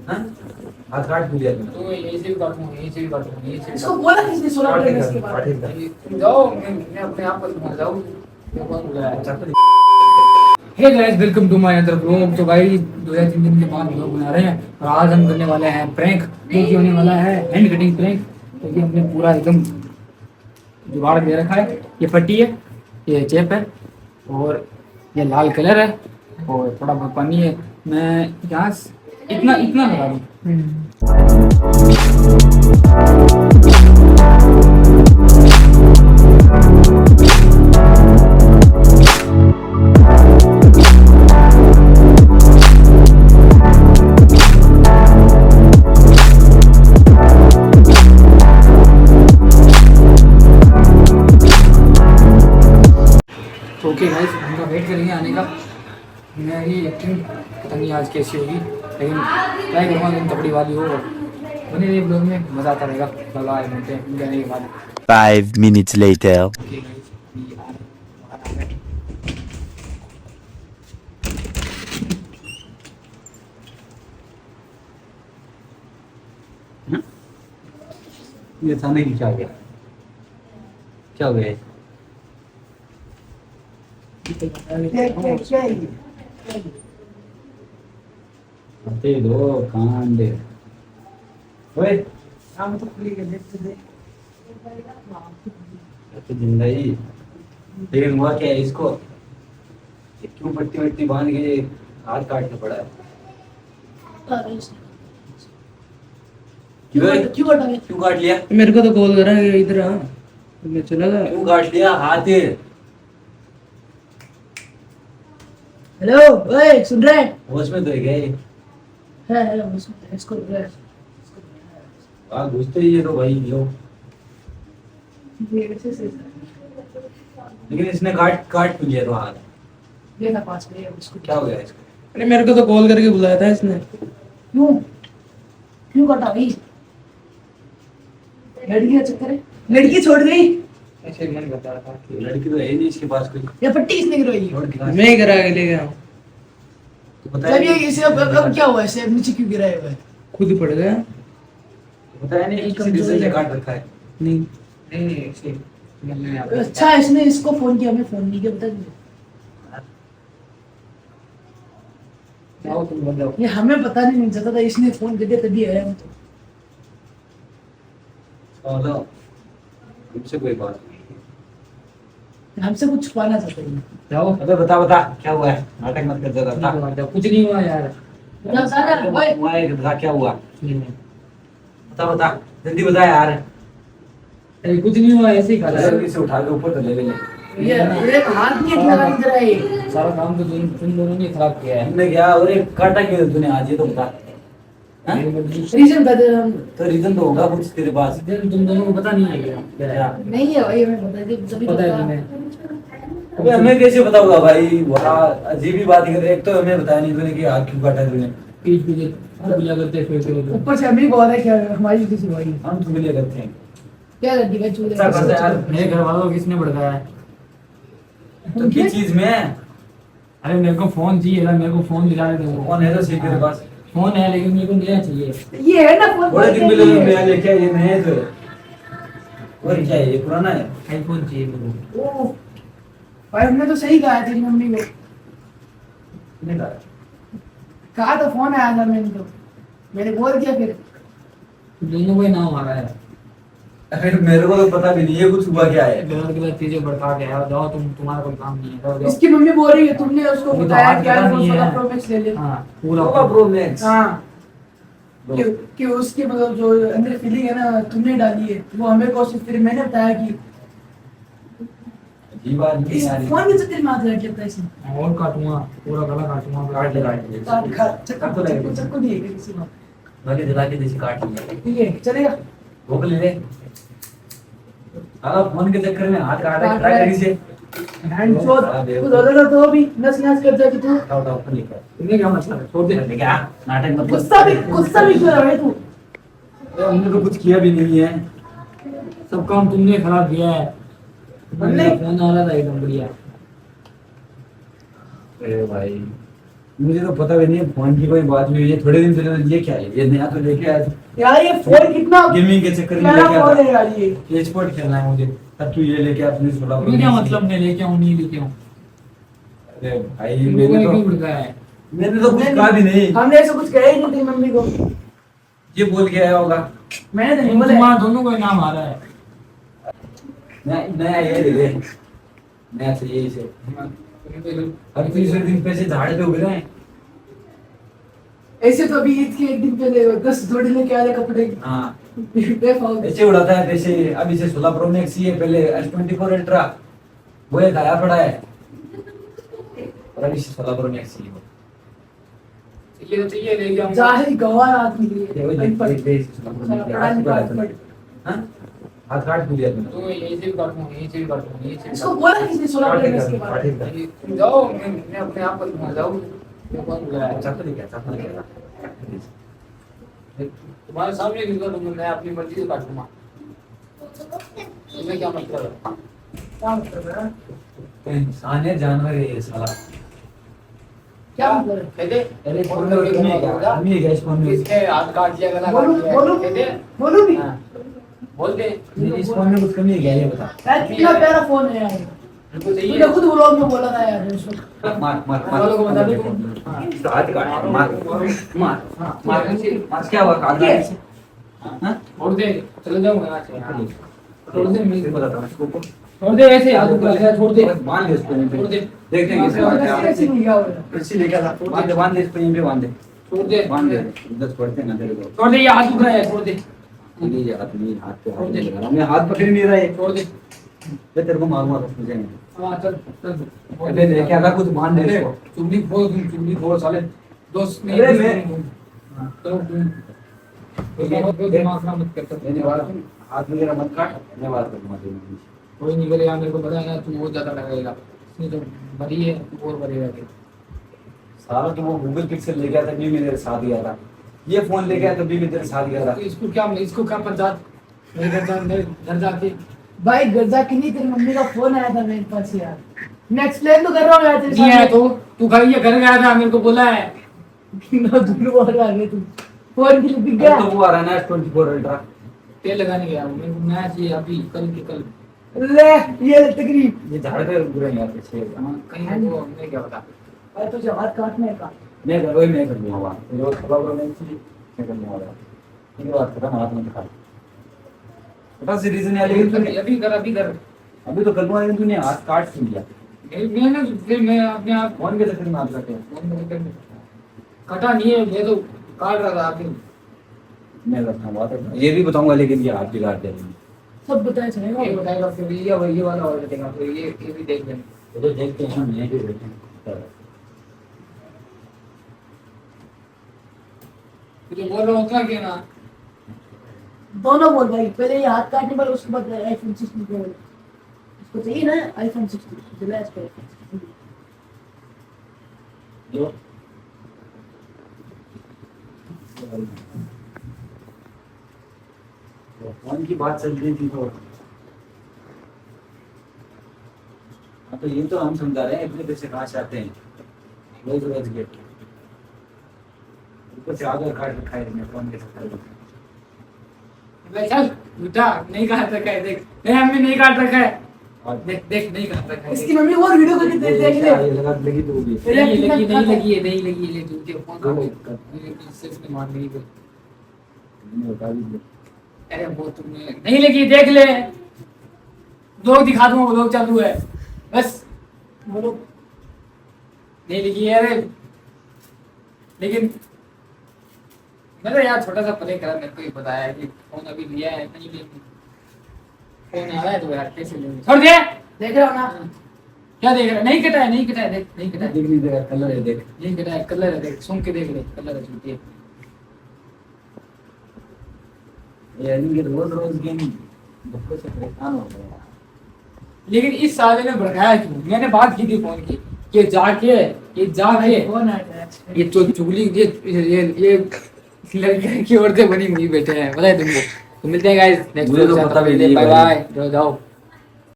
हाँ हाथ काट दिया तो यही से भी काटूंगा, यही से भी काटूंगा, यही से भी इसको बोला किसने 16 प्लेट इसके बाद? काटूंगा। तुम जाओ, मैं अपने आप को समझ जाऊँ। मैं कौन बुलाया है? अच्छा hey guys, welcome to my other blog. तो भाई 2 या 3 दिन के बाद ब्लॉग बना रहे हैं और आज हम करने वाले हैं प्रैंक, जो कि होने वाला है हैंड कटिंग प्रैंक। क्योंकि हमने पूरा एकदम जुगाड़ दे रखा है। ये पट्टी है, ये चेप है और ये लाल कलर है और थोड़ा बहुत पानी है। मैं यहाँ इतना इतना लगा दूँ। तो ओके गाइस, उनका वेट करेंगे आने का। मेरी एक्टिंग पता नहीं आज कैसी होगी, लेकिन ट्राई करूँगा लेकिन तगड़ी वाली हो। बने रहिए ब्लॉग में, मज़ा आता रहेगा। चलो आए मिलते हैं जाने के बाद। 5 minutes later. ओके गाइस, ये थाने की क्या हो गया? क्या हो गया? आते दो कांड ओए हम तो खुली गए देखते थे। तो जिंदा ही। लेकिन हुआ क्या है इसको? ये क्यों पट्टी वट्टी बांध के हाथ काटना पड़ा है? क्यों कटा गया? क्यों काट लिया? मेरे को तो कॉल करा कि इधर आ, तो मैं चला गया। क्यों काट लिया हाथ? हेलो ओए, सुन रहे हैं? होश में तो है क्या ये? हेलो इसको घुसते ही ये तो भाई लो। लेकिन इसने काट काट क्यों लिया तो हाथ? देखा पास में उसको। क्या हो गया इसको? अरे मेरे को तो कॉल करके बुलाया था इसने। क्यों कटा भाई? लड़की का चक्कर है, लड़की छोड़ गई। ऐसे मन बता रहा था कि लड़की तो है नहीं इसके पास कोई। ये पट्टी इसने गिरवाई। छोड़ के मैं करा के ले गया। तो बताया जब ये नहीं। इसे अब क्या हुआ, इसे नीचे क्यों गिराया हुआ है? खुद ही पड़ गया। बताया नहीं किसी रीजन से काट रखा है। नहीं नहीं ऐसे मन में आता है। अच्छा, इसने इसको फोन किया, हमें फोन नहीं किया, बता दो। जाओ तुम बन जाओ। ये हमें पता नहीं चलता था, इसने फोन कर दिया तभी आया हम तो। चलो मुझसे कोई बात नहीं। हमसे कुछ छुपाना चाहते हैं। जाओ अबे बता बता क्या हुआ है? नाटक मत कर जरा बता। कुछ नहीं हुआ यार। बता सारा ओए। हुआ है बता क्या हुआ? नहीं। बता बता जल्दी बता यार। अरे कुछ नहीं हुआ, ऐसे ही खा रहा जल्दी से उठा के ऊपर तो ले ले। ये हाथ नहीं लगा इधर है। है। सारा काम तो तुम दोनों ने खराब किया है। हमने क्या और एक काटा क्यों तूने आज ये तो बता। हाँ? रीजन बता दे हम। तो रीजन तो होगा कुछ तेरे पास। तुम दोनों को पता नहीं है क्या? नहीं है भाई, हमें बता दे तभी पता है बता। तुम्हें? अबे हमें कैसे बताऊंगा भाई? बड़ा अजीब ही बात कर रहे। एक तो हमें बताया नहीं तूने कि हाथ क्यों काटा तूने। पीठ पीछे बुला करते फिर ऊपर से हमें बोल रहा है कि हमारी किसी भाई हम तुम लिए करते हैं। क्या लड़की का चूड़े। अच्छा करता है यार। मेरे घर वालों को किसने भड़काया है? तो किस चीज में? अरे मेरे को फोन चाहिए था, मेरे को फोन दिला दे दो। कौन है तो सही तेरे पास? फोन है लेकिन मेरे को नया चाहिए। ये है ना फोन। बड़े दिन पहले नया लेके आए, ये नया है तो। और क्या है ये पुराना है? आईफोन चाहिए मेरे को। ओ भाई, हमने तो सही कहा तेरी मम्मी को। नहीं था। कहा तो फोन आया था मैंने बोल दिया फिर। दोनों को ही नाम आ रहा है। अरे मेरे को तो पता भी नहीं है कुछ हुआ क्या है। गलत गलत चीजें भड़का के आया। जाओ तुम्हारा कोई काम नहीं है। जाओ जाओ। इसकी मम्मी बोल रही है तुमने उसको अभी तो बताया हाथ कि पता आईफोन नहीं है। 16 प्रो मैक्स ले ले। हाँ पूरा होगा प्रो मैक्स। हाँ कि उसकी मतलब जो अंदर फीलिंग है ना तुमने डाली है, वो हमें को फिर मैंने बताया कि अजीब आदमी इस यार ये। फोन के चक्कर में हाथ लग जाता है इसमें। और काटूंगा, पूरा गला काटूंगा। काट ले काट ले। चक्कर तो चक्कर नहीं है किसी को। लगे जला के जैसे काट लिया। ठीक है चलेगा। भूख ले ले। साला फोन के चक्कर में हाथ काटा काट ट्राई रहा है। करी से। हैंड चोट कुछ हो जाएगा तो भी नस नस कर जाएगी तू। उठाओ उठाओ ऊपर निकल। तुम्हें क्या मतलब है? छोड़ दे। क्या नाटक मत गुस्सा भी क्यों रहा है तू? कर। हमने तो कुछ किया भी नहीं है। सब काम तुमने खराब किया है। हमने- फोन आ रहा था एकदम बढ़िया। अरे भाई मुझे तो पता भी नहीं है फोन की कोई बात हुई है थोड़े दिन पहले। ये क्या है, ये नया तो लेके आया था यार ये फोन कितना गेमिंग के चक्कर में प्यारा लेके फोन है आया यार ये स्पोर्ट खेलना है मुझे। तब तू ये लेके आ, तूने 16 ये क्या मतलब मैं लेके आऊँ नहीं लेके आऊँ? अरे भाई तुमको क्यों बताया है? मैंने तो कुछ कहा भी नहीं। हमने ऐसा कुछ कहा ही नहीं तेरी मम्मी को। ये बोल के आया होगा मैंने तो नहीं बोला। तुम्हारा दोनों का नाम आ रहा है। नया ये ले ले, नया चाहिए इसे। अब तीसरे दिन पैसे झाड़ पे उग रहे हैं। ऐसे तो अभी ईद के एक दिन पहले 10 जोड़ी लेके आए कपड़े। हाँ बेफालतू। ऐसे उड़ाता है पैसे। अब इसे 16 प्रो मैक्स ही है, पहले S24 अल्ट्रा वो एक आया पड़ा है, और अब इसे 16 प्रो मैक्स ही है। ये तो चाहिए लेके आऊँ। जाहिर गवार आदमी के देखो लिए देख अनपढ़। देख देख 16 Pro Max पढ़ा नहीं हाथ पढ़ा। पे हाँ हाथ काट दिया तूने। तो यही से भी काटूँ, यही से भी काटूँ, यही से भी इसको काटूँ। बोला किसने 16 प्रो मैक्स के बारे में? ये तुम जाओ, मैं अपने आप पर घुमा जाऊँ। ये कौन बुलाया है? चाकू लेके आ, चाकू लेके आ। तुम्हारे सामने किसका तुम मैं अपनी मर्जी से काटूंगा। तुम्हें क्या मतलब है? क्या मतलब है? इंसान है जानवर है ये साला। क्या मतलब है? कहते अरे फोन में कमी है क्या, कमी है क्या इस फोन में? इसके हाथ काट लिया, गला बोलूं काट लिया। बोलूं कहते बोलूं भी? हाँ, बोल दे। इस फोन में कुछ कमी है क्या ये बता। यार कितना प्यारा फोन है यार। बिल्कुल सही तूने है। खुद व्लॉग में बोला था यार उस वक्त। मार मार वालों को बता दे। हाँ, इसका हाथ काट मार मार मार मार क्या हुआ काट क्या? से हाँ छोड़ दे, चले जाऊंगा यहाँ से। हाँ। छोड़ दे, मैं बताता हूँ इसको छोड़ दे, ऐसे हाथ ऊपर कर, छोड़ दे। बांध दे इसको यहीं छोड़ दे। पे देखते हैं कैसे बात है कैसे नहीं गया वो? इसी लेके आ बांध दे इसको यहीं पे बांध दे छोड़ दे, बांध दे इधर पड़ते ना तेरे को। छोड़ दे, ये हाथ ऊपर है, छोड़ दे, ये हाथ नहीं हाथ पे हाथ नहीं लगा रहा मैं हाथ पकड़ नहीं रहा है छोड़ दे। मैं तेरे को मारूंगा बस मुझे नहीं हाँ चल चल। अबे लेके आगा कुछ बांध दे इसको। चुगली खोल, तुम चुगली खोल साले। दोस्त नहीं। अरे मैं- हाँ, चलो तुम दिमाग खराब मत कर। मैंने बात हाथ वगैरह मत काट मैं बात करूंगा तेरे से। कोई नहीं करेगा, मेरे को पता है ना, तू बहुत ज्यादा लगाएगा। इसने तो भरी है, तू और भरेगा फिर। सारा तो वो गूगल पिक्सल लेके आया तभी मेरे साथ गया था, ये फोन लेके आया तभी मैं तेरे साथ गया था। तो इसको क्या पंचायत? मेरे घर जाके भाई घर जाके नहीं, तेरी मम्मी का फोन आया था मेरे पास यार। मैं एक्सप्लेन तो कर रहा हूँ यार तेरे नहीं है तो तू खाली ये घर गया था, मेरे को बोला है। ना दूर बोल रहा है तू। फोन के लिए बिक गया। तो वो आ रहा है ना S24 अल्ट्रा। तेल लगाने गया हूँ, मेरे को नया चाहिए अभी, कल के कल। ले ये तकरीब। ये झाड़ पे बुरा नहीं आते छे हाँ, कहीं वो हमने क्या बता। भाई तुझे हाथ काटने का। मैं कर वही मैं कर दूंगा बात रोज खबर को मैं चीज मैं कर दूंगा ये बात खत्म हाथ में दिखा बता सी रीजन है लेकिन तूने अभी कर, अभी कर। अभी तो कर दूंगा लेकिन तूने हाथ काट क्यों दिया मैंने फिर मैं अपने आप फोन के चक्कर में हाथ काटे। कटा नहीं है, मैं तो काट रहा था फिर। मैं करता हूँ बात ये भी बताऊंगा लेकिन ये हाथ बिगाड़ दे सब बताया चलेगा। ये बताएगा फिर, ये वाला और देगा फिर, ये भी देख लेंगे। तो देखते हैं हम नहीं भी देखें तुझे बोल रहा होता कि ना, दोनों बोल भाई, पहले ये हाथ काटने पर उसके बाद आईफोन 16 प्रो इसको चाहिए ना, आईफोन 16 दिला इसको iPhone 16। जो फोन की बात चल रही थी तो हाँ तो ये तो हम समझा रहे हैं इतने पैसे कहाँ से आते हैं रोज रोज के ऊपर से आगे काट रखा है फोन के चक्कर में। भाई चल बेटा, नहीं काट रखा है, देख नहीं, हमने नहीं काट रखा है। देख देख, नहीं काट रखा है। इसकी मम्मी और वीडियो करके देख ले। ये लगा लगी तो होगी नहीं लगी, नहीं लगी है, नहीं लगी है, ले तू के फोन काट मेरे इससे इसने मार नहीं गई। मैंने बता भी दिया। अरे वो तुमने नहीं लगी, देख ले, लोग दिखा दूंगा, लोग चालू है बस। बोलो नहीं लगी है, अरे लेकिन मैंने यार छोटा सा प्ले करा, मेरे को ही बताया कि फोन अभी लिया है, नहीं लेंगे, फोन आ रहा है तो यार कैसे लेंगे। छोड़ दे, देख रहे हो ना। क्या देख रहा है? नहीं कटा है, नहीं कटा है, देख नहीं कटा है, देख नहीं देगा कलर है देख नहीं कटा है, कलर है, देख सुन के देख ले, कलर है, सुनती है। ये इनके रोज रोज गेम बच्चों से परेशान हो गए हैं। लेकिन इस साले ने भड़काया क्यों? मैंने बात की थी फोन की कि जाके फोन आया था। ये तो चुगली, ये लड़के की औरतें बनी हुई बैठे हैं, पता है तुमको। तो मिलते हैं गाइस नेक्स्ट मुझे तो वीडियो, पता भी नहीं बाय भाई। बाय, जाओ।